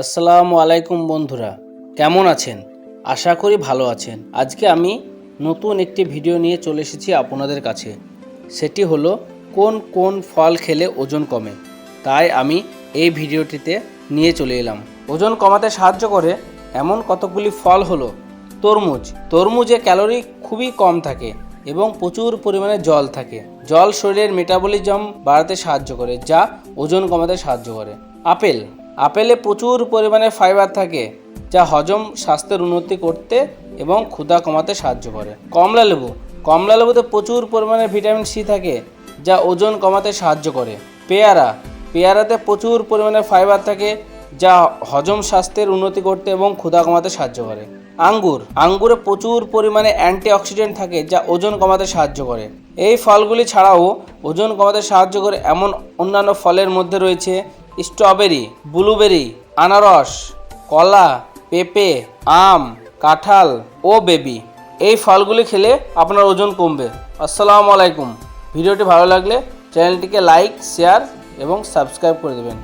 আসসালামু আলাইকুম বন্ধুরা, কেমন আছেন? আশা করি ভালো আছেন। আজকে আমি নতুন একটি ভিডিও নিয়ে চলে এসেছি আপনাদের কাছে। সেটি হলো কোন কোন ফল খেলে ওজন কমে। তাই আমি এই ভিডিওটিতে নিয়ে চলে এলাম। ওজন কমাতে সাহায্য করে এমন কতগুলি ফল হলো তরমুজ। তরমুজে ক্যালোরি খুবই কম থাকে এবং প্রচুর পরিমাণে জল থাকে। জল শরীরের মেটাবলিজম বাড়াতে সাহায্য করে, যা ওজন কমাতে সাহায্য করে। আপেলে প্রচুর পরিমাণে ফাইবার থাকে, যা হজম স্বাস্থ্যের উন্নতি করতে এবং ক্ষুধা কমাতে সাহায্য করে। কমলা লেবুতে প্রচুর পরিমাণে ভিটামিন সি থাকে, যা ওজন কমাতে সাহায্য করে। পেয়ারাতে প্রচুর পরিমাণে ফাইবার থাকে, যা হজম স্বাস্থ্যের উন্নতি করতে এবং ক্ষুধা কমাতে সাহায্য করে। আঙ্গুরে প্রচুর পরিমাণে অ্যান্টিঅক্সিডেন্ট থাকে, যা ওজন কমাতে সাহায্য করে। এই ফলগুলি ছাড়াও ওজন কমাতে সাহায্য করে এমন অন্যান্য ফলের মধ্যে রয়েছে স্ট্রবেরি, ব্লুবেরি, আনারস, কলা, পেঁপে, আম, কাঁঠাল ও বেবি। এই ফলগুলি খেলে আপনার ওজন কমবে। আসসালামু আলাইকুম। ভিডিওটি ভালো লাগলে চ্যানেলটিকে লাইক, শেয়ার এবং সাবস্ক্রাইব করে দেবেন।